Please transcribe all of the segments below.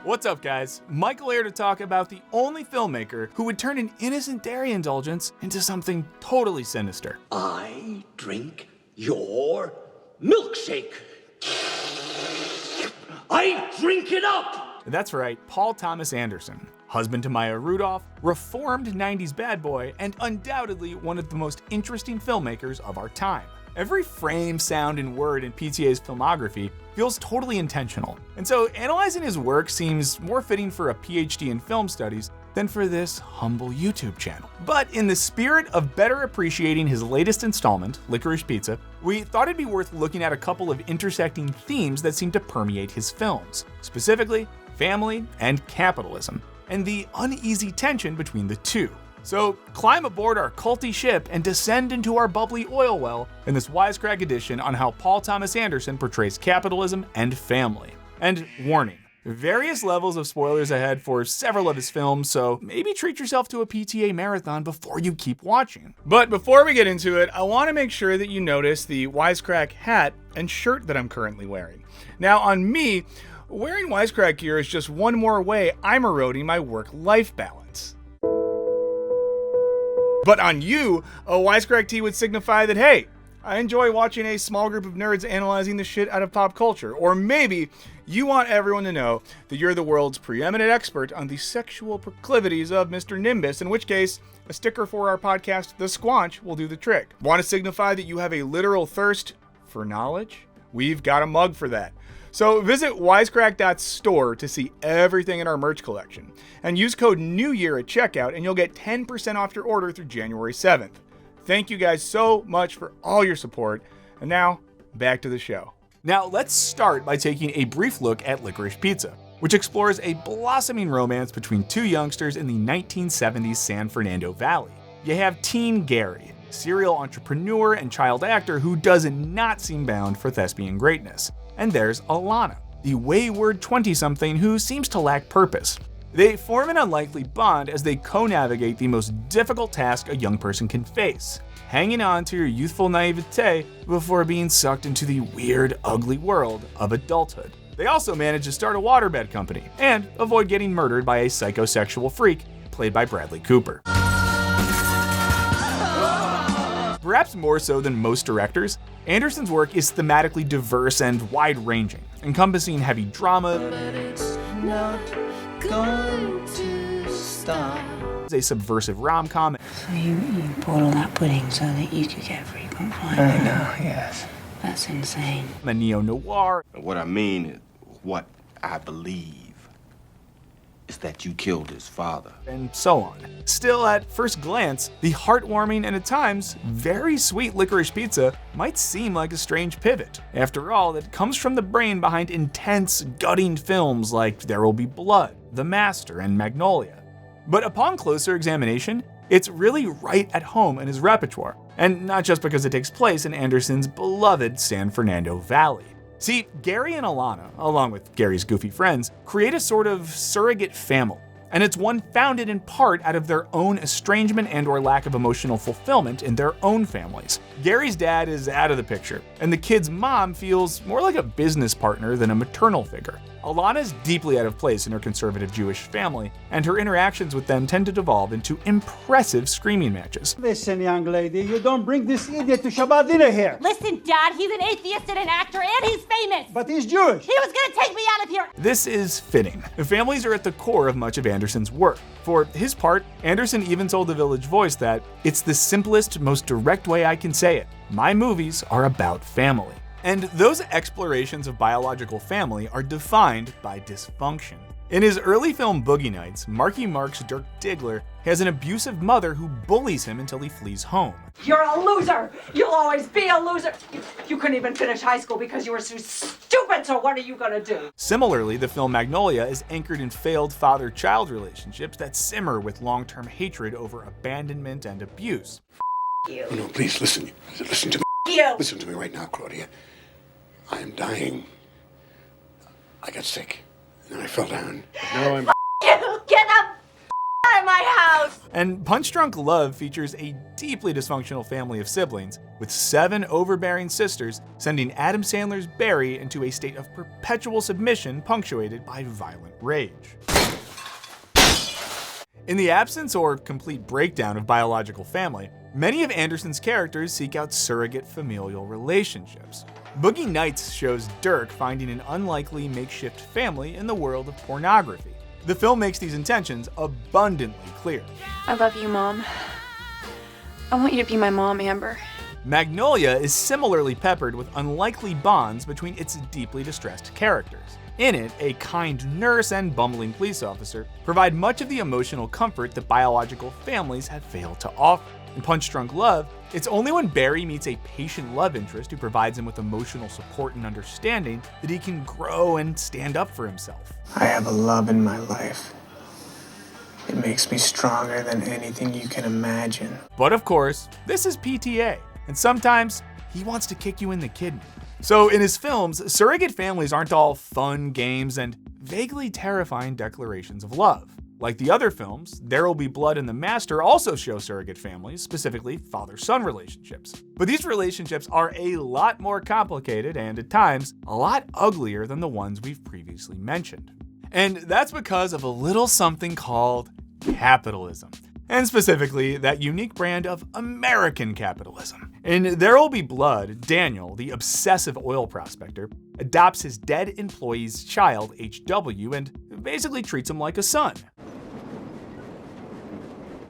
What's up, guys? Michael here to talk about the only filmmaker who would turn an innocent dairy indulgence into something totally sinister. I drink your milkshake. I drink it up! That's right, Paul Thomas Anderson. Husband to Maya Rudolph, reformed 90s bad boy, and undoubtedly one of the most interesting filmmakers of our time. Every frame, sound, and word in PTA's filmography feels totally intentional. And so analyzing his work seems more fitting for a PhD in film studies than for this humble YouTube channel. But in the spirit of better appreciating his latest installment, Licorice Pizza, we thought it'd be worth looking at a couple of intersecting themes that seem to permeate his films, specifically family and capitalism, and the uneasy tension between the two. So climb aboard our culty ship and descend into our bubbly oil well in this Wisecrack Edition on how Paul Thomas Anderson portrays capitalism and family. And warning, various levels of spoilers ahead for several of his films, so maybe treat yourself to a PTA marathon before you keep watching. But before we get into it, I want to make sure that you notice the Wisecrack hat and shirt that I'm currently wearing. Now on me, wearing Wisecrack gear is just one more way I'm eroding my work-life balance. But on you, a Wisecrack tee would signify that, hey, I enjoy watching a small group of nerds analyzing the shit out of pop culture. Or maybe you want everyone to know that you're the world's preeminent expert on the sexual proclivities of Mr. Nimbus, in which case, a sticker for our podcast, The Squanch, will do the trick. Want to signify that you have a literal thirst for knowledge? We've got a mug for that. So visit wisecrack.store to see everything in our merch collection. And use code NEWYEAR at checkout and you'll get 10% off your order through January 7th. Thank you guys so much for all your support. And now, back to the show. Now let's start by taking a brief look at Licorice Pizza, which explores a blossoming romance between two youngsters in the 1970s San Fernando Valley. You have teen Gary, serial entrepreneur and child actor who does not seem bound for thespian greatness. And there's Alana, the wayward 20-something who seems to lack purpose. They form an unlikely bond as they co-navigate the most difficult task a young person can face, hanging on to your youthful naivete before being sucked into the weird, ugly world of adulthood. They also manage to start a waterbed company and avoid getting murdered by a psychosexual freak played by Bradley Cooper. Perhaps more so than most directors, Anderson's work is thematically diverse and wide-ranging, encompassing heavy drama, But it's not going to stop. a subversive rom-com, So you bought all that pudding so that you could get 3.5? I know, yes. That's insane. a neo-noir, What I mean is, what I believe is that you killed his father. and so on. Still, at first glance, the heartwarming and at times very sweet Licorice Pizza might seem like a strange pivot. After all, it comes from the brain behind intense, gutting films like There Will Be Blood, The Master, and Magnolia. But upon closer examination, it's really right at home in his repertoire, and not just because it takes place in Anderson's beloved San Fernando Valley. See, Gary and Alana, along with Gary's goofy friends, create a sort of surrogate family, and it's one founded in part out of their own estrangement and or lack of emotional fulfillment in their own families. Gary's dad is out of the picture, and the kid's mom feels more like a business partner than a maternal figure. Alana's deeply out of place in her conservative Jewish family, and her interactions with them tend to devolve into impressive screaming matches. Listen, young lady, you don't bring this idiot to Shabbat dinner here. Listen, Dad, he's an atheist and an actor, and he's famous. But he's Jewish. He was gonna take me out of here. This is fitting. Families are at the core of much of Anderson's work. For his part, Anderson even told the Village Voice that, "It's the simplest, most direct way I can say it. My movies are about family." And those explorations of biological family are defined by dysfunction. In his early film Boogie Nights, Marky Mark's Dirk Diggler has an abusive mother who bullies him until he flees home. You're a loser. You'll always be a loser. You couldn't even finish high school because you were so stupid, so what are you gonna do? Similarly, the film Magnolia is anchored in failed father-child relationships that simmer with long-term hatred over abandonment and abuse. You. No, please listen. Listen to me. You. Listen to me right now, Claudia. I am dying. I got sick, and I fell down. Now I'm. You. Get the out of my house. And Punch Drunk Love features a deeply dysfunctional family of siblings, with 7 overbearing sisters, sending Adam Sandler's Barry into a state of perpetual submission punctuated by violent rage. In the absence or complete breakdown of biological family, many of Anderson's characters seek out surrogate familial relationships. Boogie Nights shows Dirk finding an unlikely makeshift family in the world of pornography. The film makes these intentions abundantly clear. I love you, Mom. I want you to be my mom, Amber. Magnolia is similarly peppered with unlikely bonds between its deeply distressed characters. In it, a kind nurse and bumbling police officer provide much of the emotional comfort that biological families have failed to offer. In Punch Drunk Love, it's only when Barry meets a patient love interest who provides him with emotional support and understanding that he can grow and stand up for himself. I have a love in my life. It makes me stronger than anything you can imagine. But of course, this is PTA, and sometimes he wants to kick you in the kidney. So in his films, surrogate families aren't all fun games and vaguely terrifying declarations of love. Like the other films, There Will Be Blood and The Master also show surrogate families, specifically father-son relationships. But these relationships are a lot more complicated and, at times, a lot uglier than the ones we've previously mentioned. And that's because of a little something called capitalism. And specifically, that unique brand of American capitalism. In There Will Be Blood, Daniel, the obsessive oil prospector, adopts his dead employee's child, HW, and basically treats him like a son.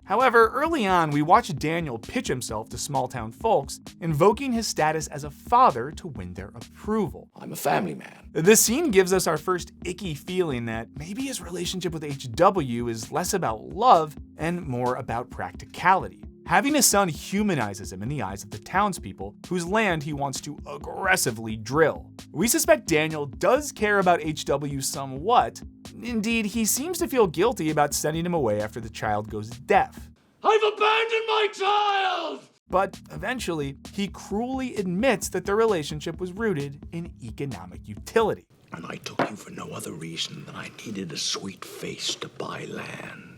However, early on, we watch Daniel pitch himself to small-town folks, invoking his status as a father to win their approval. I'm a family man. This scene gives us our first icky feeling that maybe his relationship with HW is less about love and more about practicality. Having a son humanizes him in the eyes of the townspeople, whose land he wants to aggressively drill. We suspect Daniel does care about HW somewhat. Indeed, he seems to feel guilty about sending him away after the child goes deaf. I've abandoned my child! But eventually, he cruelly admits that their relationship was rooted in economic utility. And I took you for no other reason than I needed a sweet face to buy land.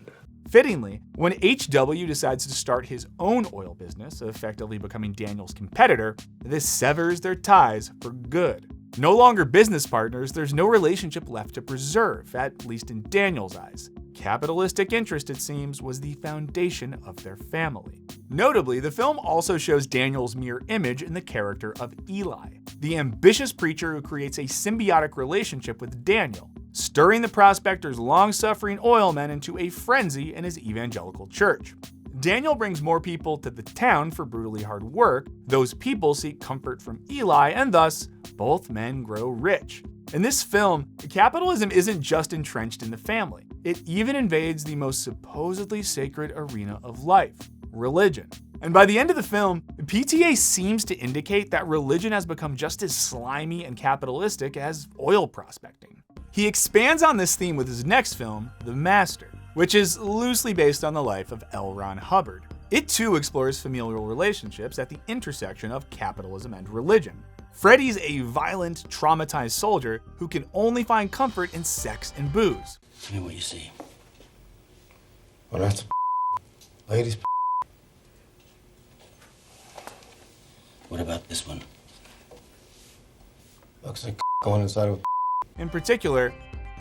Fittingly, when HW decides to start his own oil business, effectively becoming Daniel's competitor, this severs their ties for good. No longer business partners, there's no relationship left to preserve, at least in Daniel's eyes. Capitalistic interest, it seems, was the foundation of their family. Notably, the film also shows Daniel's mirror image in the character of Eli, the ambitious preacher who creates a symbiotic relationship with Daniel, stirring the prospector's long-suffering oil men into a frenzy in his evangelical church. Daniel brings more people to the town for brutally hard work. Those people seek comfort from Eli, and thus, both men grow rich. In this film, capitalism isn't just entrenched in the family. It even invades the most supposedly sacred arena of life, religion. And by the end of the film, PTA seems to indicate that religion has become just as slimy and capitalistic as oil prospecting. He expands on this theme with his next film, The Master, which is loosely based on the life of L. Ron Hubbard. It too explores familial relationships at the intersection of capitalism and religion. Freddy's a violent, traumatized soldier who can only find comfort in sex and booze. Tell me what you see. Well, that's ladies. What about this one? Looks like going inside of. In particular,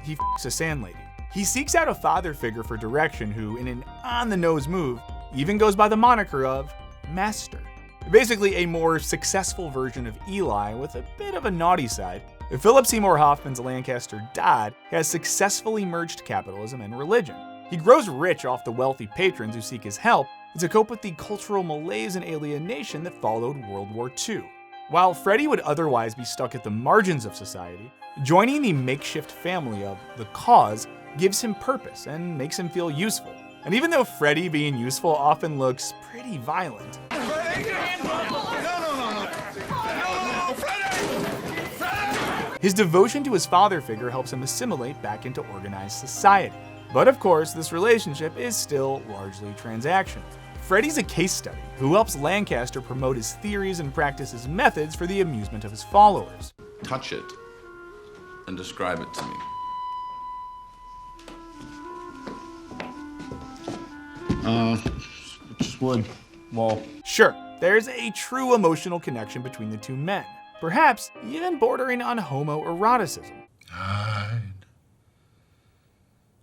he f***s a sand lady. He seeks out a father figure for direction who, in an on-the-nose move, even goes by the moniker of Master. Basically a more successful version of Eli with a bit of a naughty side. Philip Seymour Hoffman's Lancaster Dodd has successfully merged capitalism and religion. He grows rich off the wealthy patrons who seek his help to cope with the cultural malaise and alienation that followed World War II. While Freddy would otherwise be stuck at the margins of society, joining the makeshift family of The Cause gives him purpose and makes him feel useful. And even though Freddy being useful often looks pretty violent, his devotion to his father figure helps him assimilate back into organized society. But of course, this relationship is still largely transactional. Freddy's a case study who helps Lancaster promote his theories and practice his methods for the amusement of his followers. Touch it and describe it to me. Just wood. Wall. Sure, there's a true emotional connection between the two men, perhaps even bordering on homoeroticism. I'd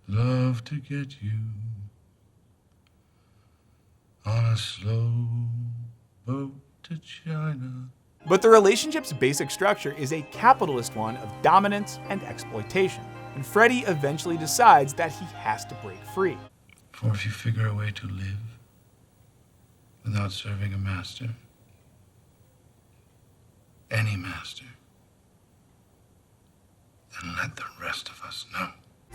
love to get you on a slow boat to China. But the relationship's basic structure is a capitalist one of dominance and exploitation, and Freddy eventually decides that he has to break free. For if you figure a way to live without serving a master, any master, then let the rest of us know.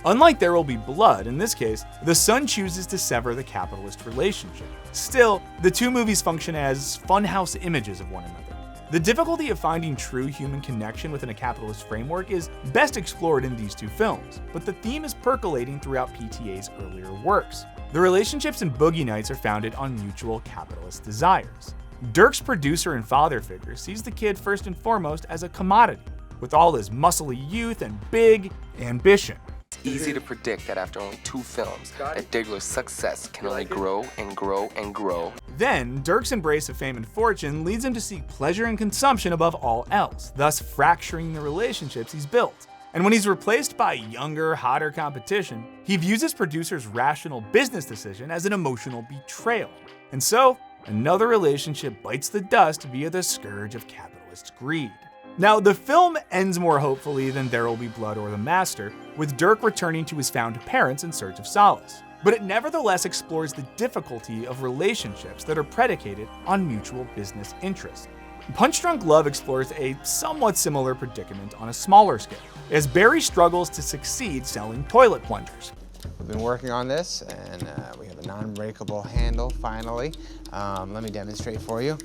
Unlike There Will Be Blood, in this case, the son chooses to sever the capitalist relationship. Still, the two movies function as funhouse images of one another. The difficulty of finding true human connection within a capitalist framework is best explored in these two films, but the theme is percolating throughout PTA's earlier works. The relationships in Boogie Nights are founded on mutual capitalist desires. Dirk's producer and father figure sees the kid first and foremost as a commodity, with all his muscly youth and big ambition. It's easy to predict that after only 2 films, that Diggler's success can only grow and grow and grow. Then, Dirk's embrace of fame and fortune leads him to seek pleasure and consumption above all else, thus fracturing the relationships he's built. And when he's replaced by younger, hotter competition, he views his producer's rational business decision as an emotional betrayal. And so, another relationship bites the dust via the scourge of capitalist greed. Now, the film ends more hopefully than There Will Be Blood or The Master, with Dirk returning to his found parents in search of solace. But it nevertheless explores the difficulty of relationships that are predicated on mutual business interests. Punch Drunk Love explores a somewhat similar predicament on a smaller scale, as Barry struggles to succeed selling toilet plungers. We've been working on this, and we have a non-breakable handle, finally. Let me demonstrate for you.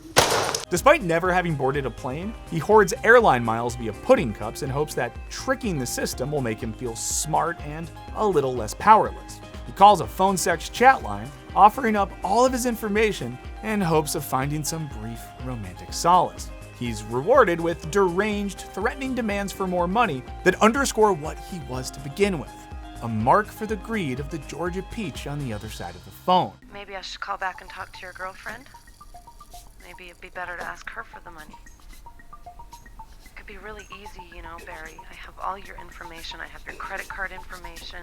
Despite never having boarded a plane, he hoards airline miles via pudding cups in hopes that tricking the system will make him feel smart and a little less powerless. He calls a phone sex chat line, offering up all of his information in hopes of finding some brief romantic solace. He's rewarded with deranged, threatening demands for more money that underscore what he was to begin with. A mark for the greed of the Georgia peach on the other side of the phone. Maybe I should call back and talk to your girlfriend. Maybe it'd be better to ask her for the money. It could be really easy, you know, Barry. I have all your information. I have your credit card information,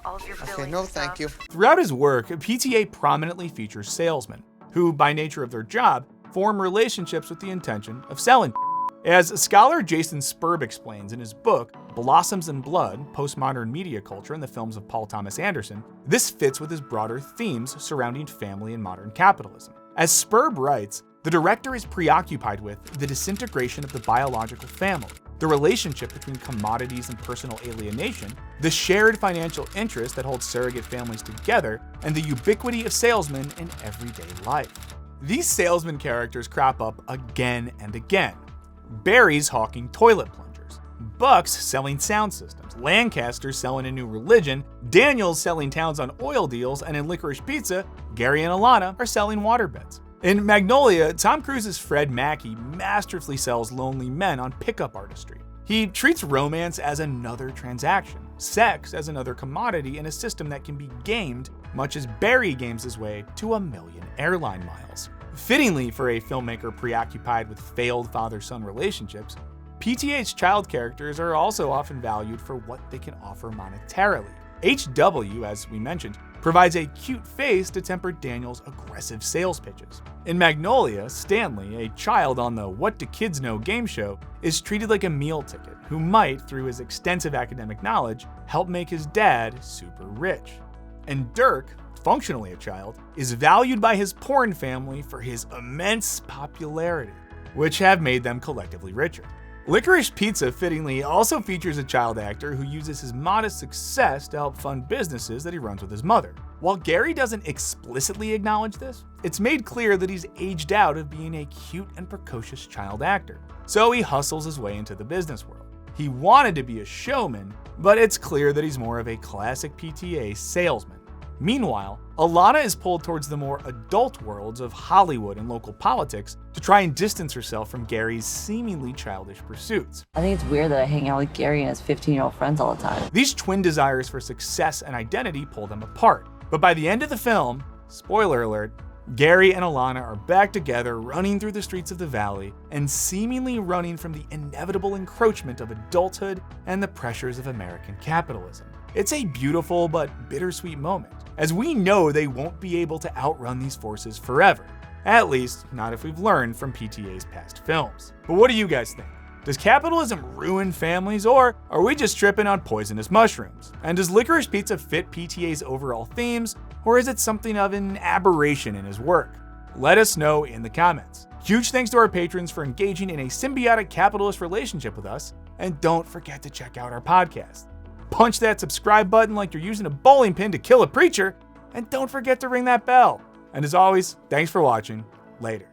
all of your billing Okay, no, stuff. thank you. Throughout his work, PTA prominently features salesmen, who, by nature of their job, form relationships with the intention of selling. As scholar Jason Spurb explains in his book, Blossoms and Blood, Postmodern Media Culture in the Films of Paul Thomas Anderson, this fits with his broader themes surrounding family and modern capitalism. As Spurb writes, the director is preoccupied with the disintegration of the biological family, the relationship between commodities and personal alienation, the shared financial interest that holds surrogate families together, and the ubiquity of salesmen in everyday life. These salesman characters crop up again and again. Barry's hawking toilet plungers, Buck's selling sound systems, Lancaster's selling a new religion, Daniel's selling towns on oil deals, and in Licorice Pizza, Gary and Alana are selling waterbeds. In Magnolia, Tom Cruise's Fred Mackey masterfully sells lonely men on pickup artistry. He treats romance as another transaction, sex as another commodity in a system that can be gamed, much as Barry games his way to 1,000,000 airline miles. Fittingly for a filmmaker preoccupied with failed father-son relationships, PTA's child characters are also often valued for what they can offer monetarily. HW, as we mentioned, provides a cute face to temper Daniel's aggressive sales pitches. In Magnolia, Stanley, a child on the What Do Kids Know game show, is treated like a meal ticket who might, through his extensive academic knowledge, help make his dad super rich. And Dirk, functionally a child, is valued by his porn family for his immense popularity, which have made them collectively richer. Licorice Pizza, fittingly, also features a child actor who uses his modest success to help fund businesses that he runs with his mother. While Gary doesn't explicitly acknowledge this, it's made clear that he's aged out of being a cute and precocious child actor, so he hustles his way into the business world. He wanted to be a showman, but it's clear that he's more of a classic PTA salesman. Meanwhile, Alana is pulled towards the more adult worlds of Hollywood and local politics to try and distance herself from Gary's seemingly childish pursuits. I think it's weird that I hang out with Gary and his 15-year-old friends all the time. These twin desires for success and identity pull them apart, but by the end of the film, Spoiler alert, Gary and Alana are back together running through the streets of the valley and seemingly running from the inevitable encroachment of adulthood and the pressures of American capitalism. It's a beautiful but bittersweet moment, as we know they won't be able to outrun these forces forever. At least, not if we've learned from PTA's past films. But what do you guys think? Does capitalism ruin families, or are we just tripping on poisonous mushrooms? And does Licorice Pizza fit PTA's overall themes, or is it something of an aberration in his work? Let us know in the comments. Huge thanks to our patrons for engaging in a symbiotic capitalist relationship with us, and don't forget to check out our podcast. Punch that subscribe button like you're using a bowling pin to kill a preacher, and don't forget to ring that bell. And as always, thanks for watching. Later.